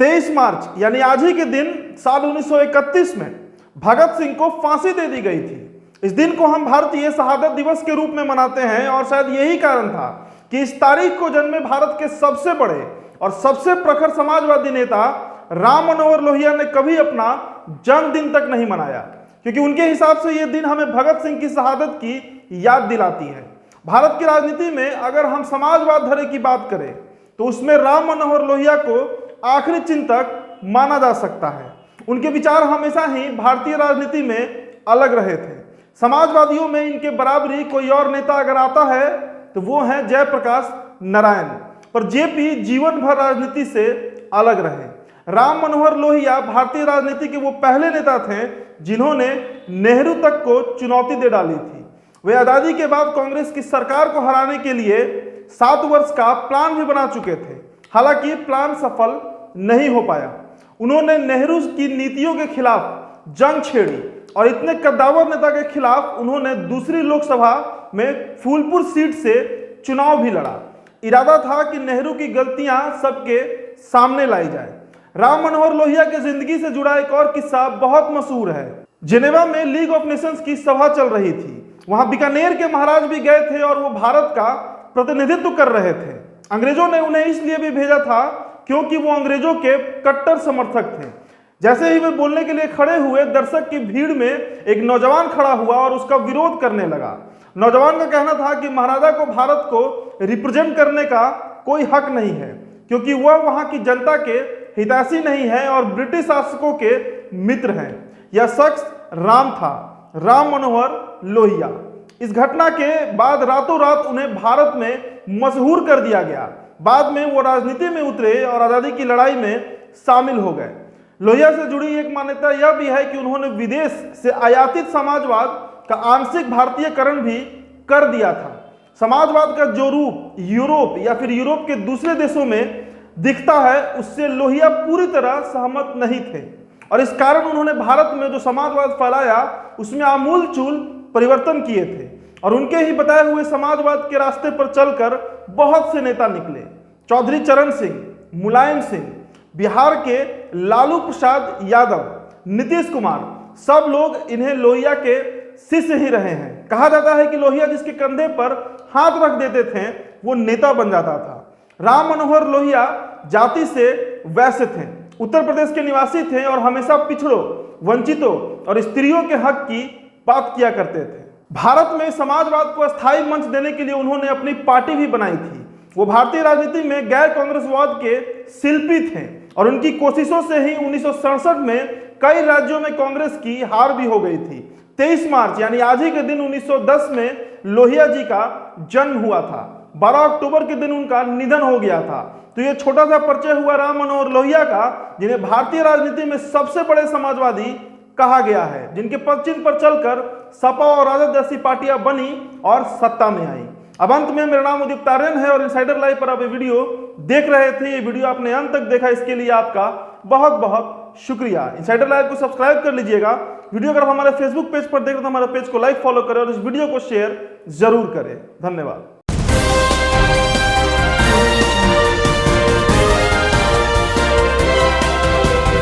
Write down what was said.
23 मार्च यानी आज ही के दिन साल 1931 में भगत सिंह को फांसी दे दी गई थी। इस दिन को हम भारतीय शहादत दिवस के रूप में मनाते हैं और शायद यही कारण था कि इस तारीख को जन्मे भारत के सबसे बड़े और सबसे प्रखर समाजवादी नेता राम मनोहर लोहिया ने कभी अपना जन्मदिन तक नहीं मनाया, क्योंकि उनके हिसाब से यह दिन हमें भगत सिंह की शहादत की याद दिलाती है। भारत की राजनीति में अगर हम समाजवाद धरे की बात करें तो उसमें राम मनोहर लोहिया को आखिरी चिंतक माना जा सकता है। उनके विचार हमेशा ही भारतीय राजनीति में अलग रहे थे। समाजवादियों में इनके बराबरी कोई और नेता अगर आता है तो वो है जयप्रकाश नारायण, पर जेपी जीवन भर राजनीति से अलग रहे। राम मनोहर लोहिया भारतीय राजनीति के वो पहले नेता थे जिन्होंने नेहरू तक को चुनौती दे डाली थी। वे आजादी के बाद कांग्रेस की सरकार को हराने के लिए 7 वर्ष का प्लान भी बना चुके थे, हालांकि प्लान सफल नहीं हो पाया। उन्होंने नेहरू की नीतियों के खिलाफ जंग छेड़ी और इतने कद्दावर नेता के खिलाफ उन्होंने दूसरी लोकसभा में फूलपुर सीट से चुनाव भी लड़ा। इरादा था कि नेहरू की गलतियां सबके सामने लाई जाए। राम मनोहर लोहिया की जिंदगी से जुड़ा एक और किस्सा बहुत मशहूर है। जिनेवा में लीग ऑफ नेशंस की सभा चल रही थी। वहां बीकानेर के महाराज भी गए थे और वो भारत का प्रतिनिधित्व कर रहे थे। अंग्रेजों ने उन्हें इसलिए भी भेजा था क्योंकि वो अंग्रेजों के कट्टर समर्थक थे। जैसे ही वे बोलने के लिए खड़े हुए, दर्शक की भीड़ में एक नौजवान खड़ा हुआ और उसका विरोध करने लगा। नौजवान का कहना था कि महाराजा को भारत को रिप्रेजेंट करने का कोई हक नहीं है, क्योंकि वह वहां की जनता के हितैषी नहीं है और ब्रिटिश शासकों के मित्र हैं। यह शख्स राम था, राम मनोहर लोहिया। इस घटना के बाद रातों रात उन्हें भारत में मशहूर कर दिया गया। बाद में वो राजनीति में उतरे और आजादी की लड़ाई में शामिल हो गए। लोहिया से जुड़ी एक मान्यता यह भी है कि उन्होंने विदेश से आयातित समाजवाद का आंशिक भारतीयकरण भी कर दिया था। समाजवाद का जो रूप यूरोप या फिर यूरोप के दूसरे देशों में दिखता है, उससे लोहिया पूरी तरह सहमत नहीं थे और इस कारण उन्होंने भारत में जो समाजवाद फैलाया उसमें आमूल चूल परिवर्तन किए थे और उनके ही बताए हुए समाजवाद के रास्ते पर चलकर बहुत से नेता निकले। चौधरी चरण सिंह, मुलायम सिंह, बिहार के लालू प्रसाद यादव, नीतीश कुमार, सब लोग इन्हें लोहिया के शिष्य ही रहे हैं। कहा जाता है कि लोहिया जिसके कंधे पर हाथ रख देते थे वो नेता बन जाता था। राम मनोहर लोहिया जाति से वैश्य थे, उत्तर प्रदेश के निवासी थे और हमेशा पिछड़ों, वंचितों और स्त्रियों के हक की बात किया करते थे। भारत में समाजवाद को स्थायी मंच देने के लिए उन्होंने अपनी पार्टी भी बनाई थी। वो भारतीय राजनीति में गैर कांग्रेसवाद के शिल्पी थे और उनकी कोशिशों से ही 1967 में कई राज्यों में कांग्रेस की हार भी हो गई थी। 23 मार्च यानी आज ही के दिन 1910 में लोहिया जी का जन्म हुआ था। 12 अक्टूबर के दिन उनका निधन हो गया था। तो ये छोटा सा परिचय हुआ राम मनोहर लोहिया का, जिन्हें भारतीय राजनीति में सबसे बड़े समाजवादी कहा गया है, जिनके पद चिन्ह पर चलकर सपा और राजद जैसी पार्टियां बनी और सत्ता में आई। अब अंत में मेरा नाम उदित आर्यन है और इनसाइडर लाइव पर आप ये वीडियो देख रहे थे। ये वीडियो आपने अंत तक देखा, इसके लिए आपका बहुत बहुत शुक्रिया। इनसाइडर लाइव को सब्सक्राइब कर लीजिएगा। वीडियो अगर हमारे फेसबुक पेज पर देख रहे तो हमारे पेज को लाइक फॉलो करें और इस वीडियो को शेयर जरूर करें। धन्यवाद।